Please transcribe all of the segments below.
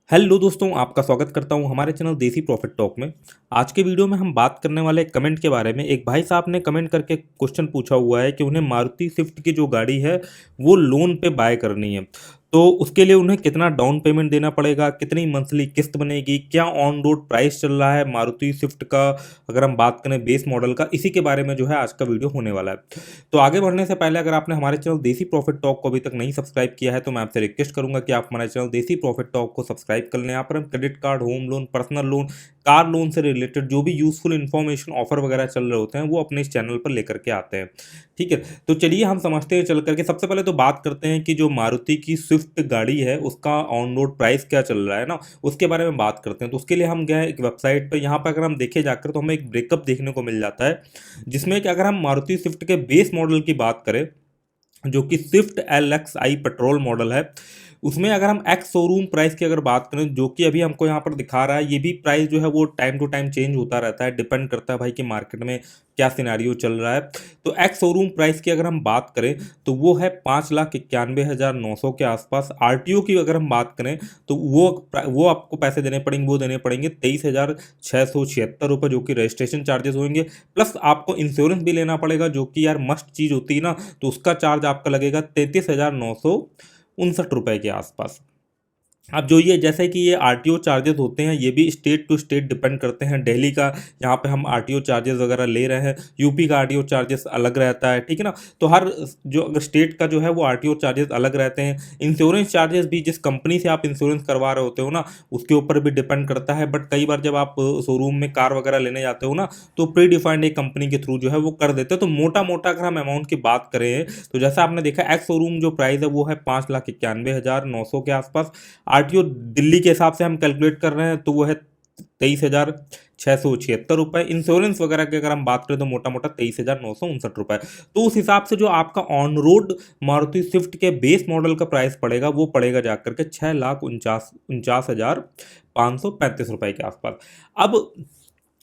Hello दोस्तों, आपका स्वागत करता हूं हमारे चैनल देसी प्रॉफिट टॉक में। आज के वीडियो में हम बात करने वाले एक कमेंट के बारे में। एक भाई साहब ने कमेंट करके क्वेश्चन पूछा हुआ है कि उन्हें मारुति स्विफ्ट की जो गाड़ी है वो लोन पे बाय करनी है, तो उसके लिए उन्हें कितना डाउन पेमेंट देना पड़ेगा, कितनी मंथली किस्त बनेगी, क्या ऑन रोड प्राइस चल रहा है मारुति स्विफ्ट का, अगर हम बात करें बेस मॉडल का। इसी के बारे में जो है आज का वीडियो होने वाला है। तो आगे बढ़ने से पहले अगर आपने हमारे चैनल देसी प्रॉफिट टॉक को अभी तक नहीं सब्सक्राइब किया है तो मैं आपसे रिक्वेस्ट करूंगा कि आप हमारे चैनल देसी प्रॉफिट टॉक को सब्सक्राइब कर लें। यहाँ पर हम credit card, home loan, personal loan, car loan से रिलेटेड जो भी यूजफुल इन्फॉर्मेशन ऑफर वगैरह चल रहे होते हैं वो अपने इस चैनल पर लेकर के आते हैं। ठीक है, तो चलिए हम समझते हैं चल करके। सबसे पहले तो बात करते हैं कि जो मारुति की स्विफ्ट गाड़ी है उसका ऑन रोड प्राइस क्या चल रहा है ना, उसके बारे में बात करते हैं। तो उसके लिए हम गए एक वेबसाइट पर। यहाँ पर अगर हम देखे जाकर तो हमें एक ब्रेकअप देखने को मिल जाता है, जिसमें कि अगर हम मारुति स्विफ्ट के बेस मॉडल की बात करें जो कि स्विफ्ट LXI पेट्रोल मॉडल है, उसमें अगर हम एक्स शोरूम प्राइस की अगर बात करें जो कि अभी हमको यहाँ पर दिखा रहा है, ये भी प्राइस जो है वो टाइम टू टाइम चेंज होता रहता है, डिपेंड करता है भाई कि मार्केट में क्या सिनेरियो चल रहा है। तो एक्स शोरूम प्राइस की अगर हम बात करें तो वो है 5,91,900 के आसपास। RTO की अगर हम बात करें तो वो आपको पैसे देने पड़ेंगे, वो देने पड़ेंगे 23,676 रुपये, जो कि रजिस्ट्रेशन चार्जेस होंगे। प्लस आपको इंश्योरेंस भी लेना पड़ेगा, जो कि यार मस्ट चीज़ होती है ना, तो उसका चार्ज आपका लगेगा 33,959 रुपये के आसपास। अब जो ये जैसे कि ये RTO चार्जेस होते हैं ये भी स्टेट टू स्टेट डिपेंड करते हैं। दिल्ली का यहाँ पे हम RTO चार्जेस वगैरह ले रहे हैं, यूपी का RTO चार्जेस अलग रहता है, ठीक है ना। तो हर जो अगर स्टेट का जो है वो RTO चार्जेस अलग रहते हैं। इंश्योरेंस चार्जेस भी जिस कंपनी से आप इंश्योरेंस करवा रहे होते हो ना उसके ऊपर भी डिपेंड करता है। बट कई बार जब आप शोरूम में कार वगैरह लेने जाते हो ना तो प्री डिफाइंड एक कंपनी के थ्रू जो है वो कर देते हैं। तो मोटा मोटा अगर हम अमाउंट की बात करें तो जैसा आपने देखा एक्स शोरूम जो प्राइस है वो है 5,91,900 के आसपास। RTO दिल्ली के हिसाब से हम कैलकुलेट कर रहे हैं तो वो है 23,676 रुपये। इंश्योरेंस वगैरह की अगर हम बात करें तो मोटा मोटा 23,959 रुपये। तो उस हिसाब से जो आपका ऑन रोड मारुति स्विफ्ट के बेस मॉडल का प्राइस पड़ेगा वो पड़ेगा जाकर के 6,49,535 रुपये के आसपास। अब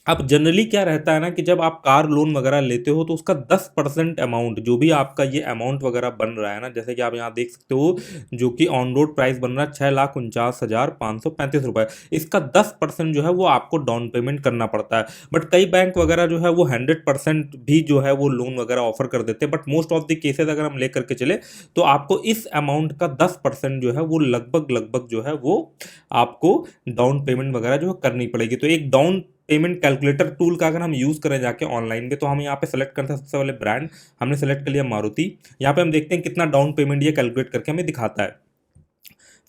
अब जनरली क्या रहता है ना कि जब आप कार लोन वगैरह लेते हो तो उसका 10% अमाउंट, जो भी आपका ये अमाउंट वगैरह बन रहा है ना, जैसे कि आप यहाँ देख सकते हो जो कि ऑन रोड प्राइस बन रहा है 6,49,535 रुपये, इसका 10% जो है वो आपको डाउन पेमेंट करना पड़ता है। बट कई बैंक वगैरह जो है वो 100% भी जो है वो लोन वगैरह ऑफर कर देते हैं। But most of the cases अगर हम लेकर के चले तो आपको इस अमाउंट का 10% जो है वो लगभग लगभग जो है वो आपको डाउन पेमेंट वगैरह जो है करनी पड़ेगी। तो एक डाउन पेमेंट कैलकुलेटर टूल का अगर हम यूज़ करें जाके ऑनलाइन में तो हम यहाँ पे सेलेक्ट करते हैं सबसे पहले ब्रांड। हमने सेलेक्ट कर लिया मारुति। यहाँ पे हम देखते हैं कितना डाउन पेमेंट ये कैलकुलेट करके हमें दिखाता है।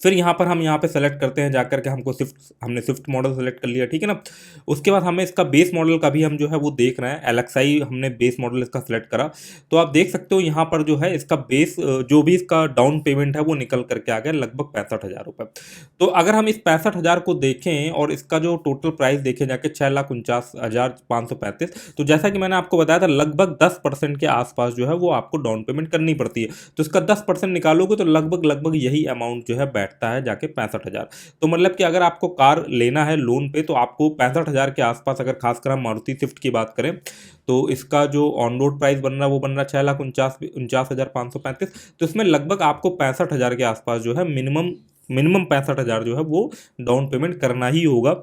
फिर यहाँ पर हम यहाँ पे सेलेक्ट करते हैं जाकर के, हमको हमने स्विफ्ट मॉडल सेलेक्ट कर लिया, ठीक है ना। उसके बाद हमें इसका बेस मॉडल का भी हम जो है वो देख रहे हैं, LXI हमने बेस मॉडल इसका सेलेक्ट करा। तो आप देख सकते हो यहाँ पर जो है इसका बेस जो भी इसका डाउन पेमेंट है वो निकल करके आ गया लगभग 65,000 रुपये। तो अगर हम इस 65,000 को देखें और इसका जो टोटल प्राइस देखें जाके 6,49,535, तो जैसा कि मैंने आपको बताया था लगभग 10% के आसपास जो है वो आपको डाउन पेमेंट करनी पड़ती है। तो इसका 10% निकालोगे तो लगभग लगभग यही अमाउंट जो है बैठता है जाके 65,000। तो मतलब कि अगर आपको कार लेना है लोन पे तो आपको 65,000 के आसपास, अगर खासकर हम मारुति स्विफ्ट की बात करें तो इसका जो ऑन रोड प्राइस बन रहा है वो बन रहा है 6,49,535। तो इसमें लगभग आपको 65,000 के आसपास जो है मिनिमम मिनिमम 65,000 जो है वो डाउन पेमेंट करना ही होगा।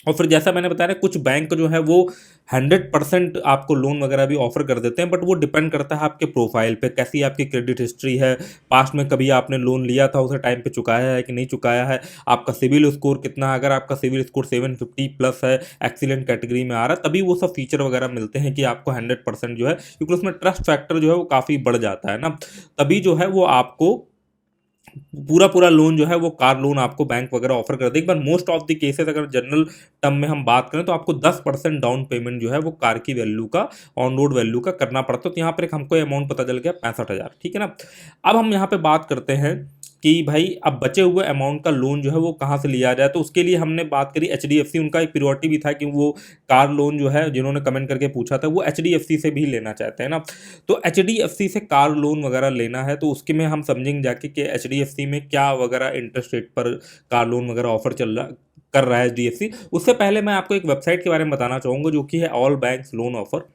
और फिर जैसा मैंने बताया ना कुछ बैंक जो है वो 100% आपको लोन वगैरह भी ऑफर कर देते हैं। बट वो डिपेंड करता है आपके प्रोफाइल पे, कैसी आपकी क्रेडिट हिस्ट्री है, पास्ट में कभी आपने लोन लिया था उसे टाइम पे चुकाया है कि नहीं चुकाया है, आपका सिविल स्कोर कितना है। अगर आपका सिविल स्कोर 750 प्लस है, एक्सीलेंट कैटेगरी में आ रहा है, तभी वो सब फीचर वगैरह मिलते हैं कि आपको 100% जो है, क्योंकि उसमें ट्रस्ट फैक्टर जो है वो काफ़ी बढ़ जाता है ना, तभी जो है वो आपको पूरा पूरा लोन जो है वो कार लोन आपको बैंक वगैरह ऑफर कर दे। एक बार मोस्ट ऑफ द केसेस अगर जनरल टर्म में हम बात करें तो आपको 10% डाउन पेमेंट जो है वो कार की वैल्यू का, ऑन रोड वैल्यू का करना पड़ता है। तो यहाँ पर एक हमको अमाउंट पता चल गया 65,000, ठीक है ना। अब हम यहाँ पे बात करते हैं कि भाई अब बचे हुए अमाउंट का लोन जो है वो कहाँ से लिया जाए। तो उसके लिए हमने बात करी HDFC, उनका एक प्रियोरिटी भी था कि वो कार लोन जो है, जिन्होंने कमेंट करके पूछा था, वो HDFC से भी लेना चाहते हैं ना। तो HDFC से कार लोन वगैरह लेना है तो उसके में हम समझेंगे जाके कि HDFC में क्या वगैरह इंटरेस्ट रेट पर कार लोन वगैरह ऑफर चल रहा कर रहा है HDFC। उससे पहले मैं आपको एक वेबसाइट के बारे में बताना चाहूँगा जो कि है ऑल बैंक्स लोन ऑफर।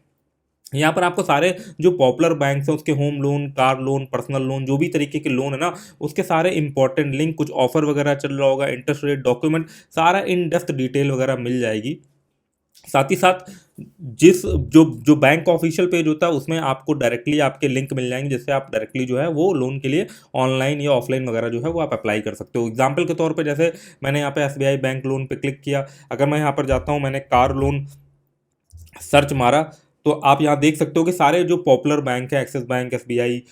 यहाँ पर आपको सारे जो पॉपुलर बैंक्स हैं उसके home loan, car loan, personal loan, जो भी तरीके के लोन है ना, उसके सारे इंपॉर्टेंट लिंक, कुछ ऑफर वगैरह चल रहा होगा, इंटरेस्ट रेट, डॉक्यूमेंट, सारा इन डेप्थ डिटेल वगैरह मिल जाएगी। साथ ही साथ जिस जो जो बैंक का ऑफिशियल पेज होता है उसमें आपको डायरेक्टली आपके लिंक मिल जाएंगे, जिससे आप डायरेक्टली जो है वो लोन के लिए ऑनलाइन या ऑफलाइन वगैरह जो है वो आप अप्लाई कर सकते हो। एग्जाम्पल के तौर पे जैसे मैंने यहाँ पे एसबीआई बैंक लोन पे क्लिक किया, अगर मैं यहाँ पर जाता हूँ, मैंने कार लोन सर्च मारा, तो आप यहाँ देख सकते हो कि सारे जो पॉपुलर बैंक है, Axis bank, SBI,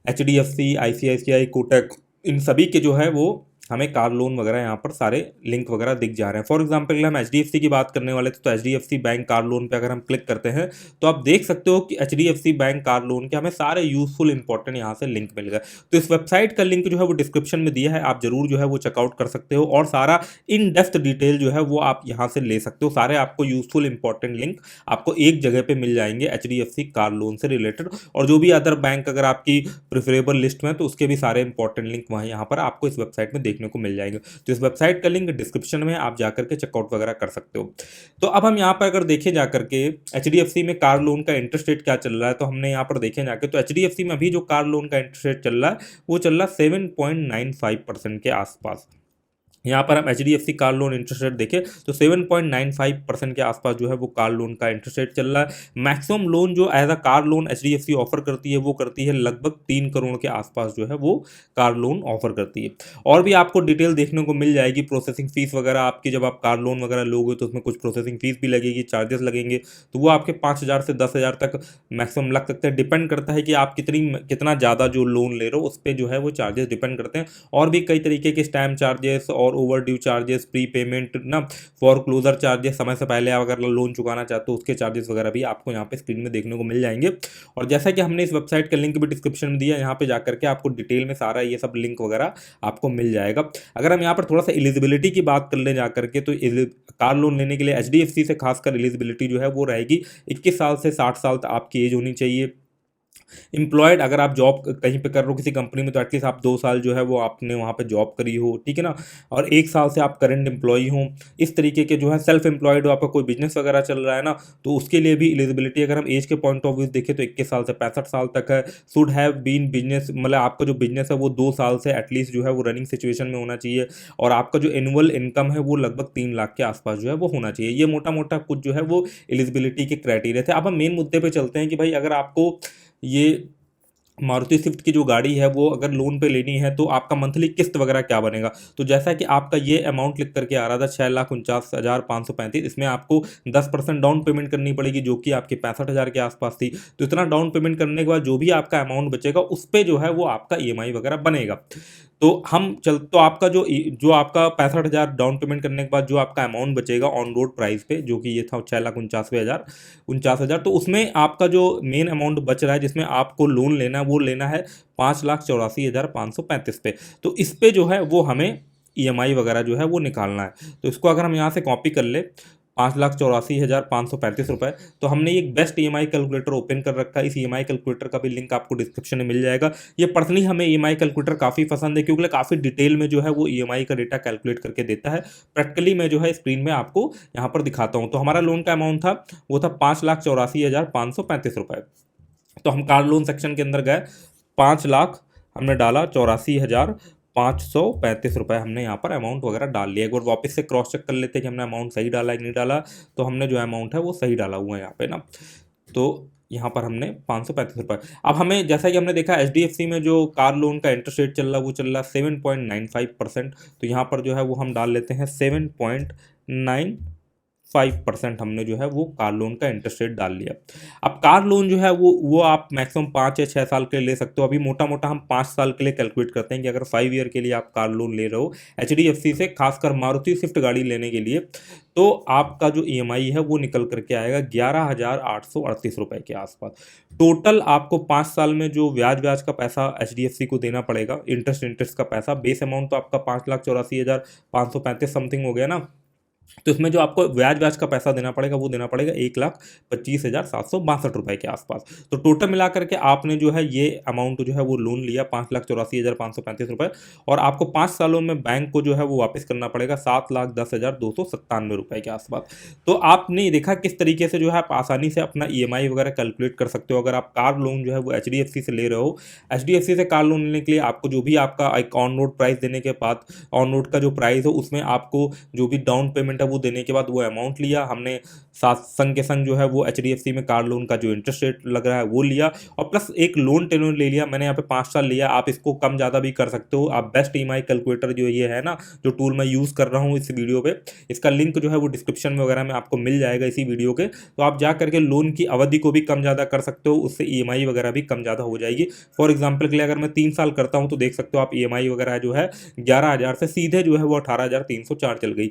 HDFC, ICICI, Kotak, इन सभी के जो है वो हमें कार लोन वगैरह यहाँ पर सारे लिंक वगैरह दिख जा रहे हैं। फॉर एग्जांपल हम एचडीएफसी की बात करने वाले थे, तो एचडीएफसी बैंक कार लोन पे अगर हम क्लिक करते हैं तो आप देख सकते हो कि एचडीएफसी बैंक कार लोन के हमें सारे यूजफुल इंपॉर्टेंट यहाँ से लिंक मिल गए। तो इस वेबसाइट का लिंक जो है वो डिस्क्रिप्शन में दिया है, आप जरूर जो है वो चेकआउट कर सकते हो, और सारा इन डेप्थ डिटेल जो है वो आप यहाँ से ले सकते हो। सारे आपको यूजफुल इंपॉर्टेंट लिंक आपको एक जगह पे मिल जाएंगे एचडीएफसी कार लोन से रिलेटेड, और जो भी अदर बैंक अगर आपकी प्रेफरेबल लिस्ट में, तो उसके भी सारे इंपॉर्टेंट लिंक वहाँ यहाँ पर आपको इस वेबसाइट में देखने को मिल जाएंगे। तो इस वेबसाइट का लिंक डिस्क्रिप्शन में, आप जाकर के चेकआउट वगैरह कर सकते हो। तो अब हम यहाँ पर अगर देखें जाकर के एचडीएफसी में कार लोन का इंटरेस्ट रेट क्या चल रहा है, तो हमने यहाँ पर देखें जाके, तो एचडीएफसी में अभी जो कार लोन का इंटरेस्ट रेट चल रहा है वो चल रहा है 7.95% के आसपास। यहाँ पर हम H D F C car loan interest rate देखें तो 7.95% के आसपास जो है वो कार लोन का इंटरेस्ट रेट चल रहा है। मैक्सिमम लोन जो as a car loan H D F C offer करती है वो करती है लगभग 3 करोड़ के आसपास जो है वो कार लोन ऑफर करती है। और भी आपको डिटेल देखने को मिल जाएगी, प्रोसेसिंग फीस वगैरह आपकी, जब आप कार लोन वगैरह लोगे तो उसमें कुछ प्रोसेसिंग फीस भी लगेगी, चार्जेस लगेंगे, तो वो आपके 5,000 से 10,000 तक मैक्सिमम लग सकते हैं। डिपेंड करता है कि आप कितना ज़्यादा जो लोन ले रहे हो उस पर जो है वो चार्जेस डिपेंड करते हैं। और भी कई तरीके के स्टैम्प चार्जेस और over due charges, pre payment ना, फॉर क्लोजर चार्जेस, समय से पहले आप अगर लोन चुकाना चाहते हो उसके चार्जेस वगैरह भी आपको यहाँ पे स्क्रीन में देखने को मिल जाएंगे। और जैसा कि हमने इस वेबसाइट का लिंक भी डिस्क्रिप्शन में दिया, यहाँ पे जाकर के आपको डिटेल में सारा ये सब लिंक वगैरह आपको मिल जाएगा। अगर हम यहाँ पर थोड़ा सा एलिजिबिलिटी की बात कर ले जाकर के, तो कार लोन लेने के लिए एचडीएफसी से खासकर एलिजिबिलिटी जो है वो रहेगी 21 साल से 60 साल तक आपकी एज होनी चाहिए। एम्प्लॉयड, अगर आप जॉब कहीं पे कर रहे हो किसी कंपनी में, तो एटलीस्ट आप 2 साल जो है वो आपने वहाँ पे जॉब करी हो, ठीक है ना, और 1 साल से आप करंट एम्प्लॉई हो। इस तरीके के जो है सेल्फ एम्प्लॉयड हो, आपका कोई बिजनेस वगैरह चल रहा है ना, तो उसके लिए भी एलिजिबिलिटी अगर हम एज के पॉइंट ऑफ व्यू देखें तो 21 साल से 65 साल तक है। शुड हैव बीन बिजनेस, मतलब आपका जो बिजनेस है वो 2 साल से एटलीस्ट जो है वो रनिंग सिचुएशन में होना चाहिए, और आपका जो एनुअल इनकम है वो लगभग 3 लाख के आसपास जो है वो होना चाहिए। ये मोटा मोटा कुछ जो है वो एलिजिबिलिटी के क्राइटेरिया थे। अब हम मेन मुद्दे पे चलते हैं कि भाई अगर आपको ये मारुति स्विफ्ट की जो गाड़ी है वो अगर लोन पे लेनी है तो आपका मंथली किस्त वगैरह क्या बनेगा। तो जैसा कि आपका ये अमाउंट लिख करके आ रहा था 6,49,535, इसमें आपको 10% डाउन पेमेंट करनी पड़ेगी, जो कि आपके 65,000 के आसपास थी। तो इतना डाउन पेमेंट करने के बाद जो भी आपका अमाउंट बचेगा उस पर जो है वो आपका ईएमआई वगैरह बनेगा। तो आपका जो आपका 65,000 डाउन पेमेंट करने के बाद जो आपका अमाउंट बचेगा ऑन रोड प्राइस पे, जो कि ये था 6,49,000, तो उसमें आपका जो मेन अमाउंट बच रहा है जिसमें आपको लोन लेना है वो लेना है 5,84,535 पे। तो इस पे जो है वो हमें ईएमआई वगैरह जो है वो निकालना है। तो इसको अगर हम यहाँ से कॉपी कर ले, 5,84,535 रुपये, तो हमने एक बेस्ट ईएमआई कैलकुलेटर ओपन कर रखा है। इस ईएमआई कैलकुलेटर का भी लिंक आपको डिस्क्रिप्शन में मिल जाएगा। ये पर्सनली हमें ईएमआई कैलकुलेटर काफ़ी पसंद है, क्योंकि काफ़ी डिटेल में जो है वो ईएमआई का डेटा कैलकुलेट करके देता है। प्रैक्टिकली मैं जो है स्क्रीन में आपको यहाँ पर दिखाता हूँ। तो हमारा लोन का अमाउंट था वो था 5,84,535 रुपये। तो हम कार लोन सेक्शन के अंदर गए, 5 लाख हमने डाला, 84,535 रुपये हमने यहाँ पर अमाउंट वगैरह डाल लिया। एक बार वापस से क्रॉस चेक कर लेते हैं कि हमने अमाउंट सही डाला है कि नहीं डाला। तो हमने जो अमाउंट है वो सही डाला हुआ है यहाँ पे ना। तो यहाँ पर हमने 535 रुपये। अब हमें जैसा कि हमने देखा एचडीएफसी में जो कार लोन का इंटरेस्ट रेट चल रहा है वो चल रहा है 7.95%। तो यहाँ पर जो है वो हम डाल लेते हैं 7.95%। हमने जो है वो कार लोन का इंटरेस्ट रेट डाल लिया। अब कार लोन जो है वो आप मैक्सिमम 5 या 6 साल के लिए ले सकते हो। अभी मोटा मोटा हम 5 साल के लिए कैलकुलेट करते हैं कि अगर 5 ईयर के लिए आप कार लोन ले रहे हो एचडीएफसी से, खासकर मारुति स्विफ्ट गाड़ी लेने के लिए, तो आपका जो ईएमआई है वो निकल करके आएगा 11,838 रुपये के आसपास। टोटल आपको 5 साल में जो ब्याज का पैसा एचडीएफसी को देना पड़ेगा, इंटरेस्ट का पैसा, बेस अमाउंट तो आपका 5,84,535 समथिंग हो गया ना। तो इसमें जो आपको ब्याज का पैसा देना पड़ेगा वो देना पड़ेगा 1,25,762 के आसपास। तो टोटल मिलाकर के आपने जो है ये अमाउंट जो है वो लोन लिया 5,84,535 और आपको 5 सालों में बैंक को जो है वो वापस करना पड़ेगा 7,10,297 के आसपास। तो आपने देखा किस तरीके से जो है आप आसानी से अपना ईएमआई वगैरह कैलकुलेट कर सकते हो। अगर आप कार लोन जो है वो एचडीएफसी से ले रहे हो, एचडीएफसी से कार लोन लेने के लिए आपको जो भी आपका एक ऑन रोड प्राइस देने के बाद ऑन रोड का जो प्राइस हो उसमें आपको जो भी डाउन पेमेंट है वो देने के बाद वो अमाउंट लिया हमने, साथ संग के संग जो है वो एचडीएफसी में कार लोन का जो इंटरेस्ट रेट लग रहा है वो लिया, और प्लस एक लोन टेन्योर ले लिया मैंने यहाँ पे 5 साल लिया। आप इसको कम ज़्यादा भी कर सकते हो। आप बेस्ट ईएमआई कैलकुलेटर जो ये है ना, जो टूल मैं यूज़ कर रहा हूँ इस वीडियो पे, इसका लिंक जो है वो डिस्क्रिप्शन में वगैरह में आपको मिल जाएगा इसी वीडियो के। तो आप जा करके लोन की अवधि को भी कम ज़्यादा कर सकते हो, उससे ईएमआई वगैरह भी कम ज़्यादा हो जाएगी। फॉर एग्जाम्पल के लिए अगर मैं 3 साल करता हूँ तो देख सकते हो आप ईएमआई वगैरह जो है 11,000 से सीधे जो है वो 18,304 चल गई।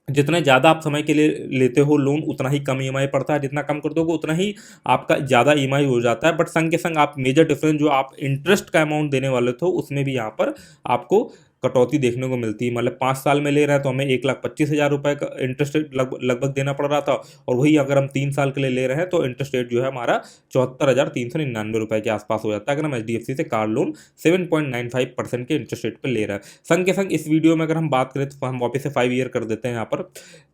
जितने ज़्यादा आप समय के लिए लेते हो लोन उतना ही कम ईएमआई पड़ता है, जितना कम कर दोगे उतना ही आपका ज़्यादा ईएमआई हो जाता है। बट संग के संग आप मेजर डिफरेंस जो आप इंटरेस्ट का अमाउंट देने वाले थे उसमें भी यहाँ पर आपको कटौती देखने को मिलती है। मतलब 5 साल में ले रहे हैं तो हमें 1,25,000 रुपये का इंटरेस्ट रेट लगभग देना पड़ रहा था, और वही अगर हम 3 साल के लिए ले रहे हैं तो इंटरेस्ट रेट जो है हमारा 74,399 के आसपास हो जाता है, अगर हम एचडीएफसी से कार लोन 7.95% के इंटरेस्ट रेट पर ले रहे हैं। संग के संग इस वीडियो में अगर हम बात करें तो हम वापस से 5 ईयर कर देते हैं यहाँ पर।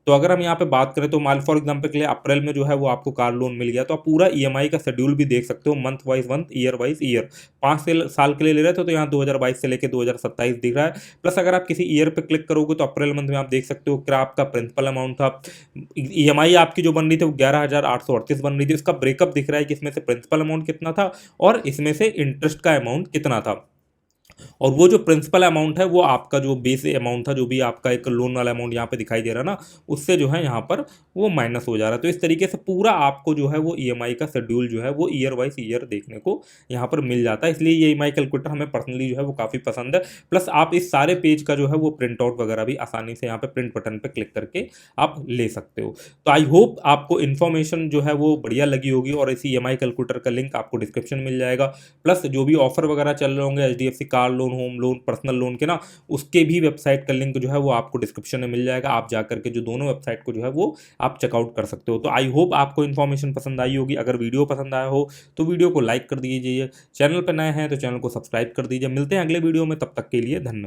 तो अगर हम यहाँ पे बात करें तो मान फॉर एग्जांपल के लिए अप्रैल में जो है वो आपको कार लोन मिल गया, तो आप पूरा ईएमआई का शेड्यूल भी देख सकते हो, month wise month, year wise year. 5 साल के लिए ले रहे थे तो यहाँ 2022 से लेकर 2027 दिख रहा है। प्लस अगर आप किसी ईयर पे क्लिक करोगे तो अप्रैल मंथ में आप देख सकते हो क्या आपका प्रिंसिपल अमाउंट था। ईएमआई आपकी जो बन रही थी वो 11,838 बन रही थी। इसका ब्रेकअप दिख रहा है कि इसमें से प्रिंसिपल अमाउंट कितना था और इसमें से इंटरेस्ट का अमाउंट कितना था। और वो जो प्रिंसिपल अमाउंट है वो आपका जो बेस अमाउंट था, जो भी आपका एक लोन वाला अमाउंट यहाँ पे दिखाई दे रहा है ना, उससे जो है यहाँ पर वो माइनस हो जा रहा है। तो इस तरीके से पूरा आपको जो है वो ईएमआई का शेड्यूल जो है वो ईयर वाइज ईयर देखने को यहाँ पर मिल जाता है। इसलिए ये ईएमआई कैलकुलेटर हमें पर्सनली जो है वो काफ़ी पसंद है। प्लस आप इस सारे पेज का जो है वो प्रिंट आउट वगैरह भी आसानी से यहाँ पे प्रिंट बटन पर क्लिक करके आप ले सकते हो। तो आई होप आपको इन्फॉर्मेशन जो है वो बढ़िया लगी होगी, और इसी ईएमआई कैलकुलेटर का लिंक आपको डिस्क्रिप्शन में मिल जाएगा। प्लस जो भी ऑफर वगैरह चल रहे होंगे HDFC car loan, home loan, personal loan के ना, उसके भी वेबसाइट का लिंक जो है वो आपको डिस्क्रिप्शन में मिल जाएगा। आप जाकर के जो दोनों वेबसाइट को जो है वो आप चेकआउट कर सकते हो। तो आई होप आपको इन्फॉर्मेशन पसंद आई होगी। अगर वीडियो पसंद आया हो तो वीडियो को लाइक कर दीजिए, चैनल पर नए हैं तो चैनल को सब्सक्राइब कर दीजिए। मिलते हैं अगले वीडियो में, तब तक के लिए धन्यवाद।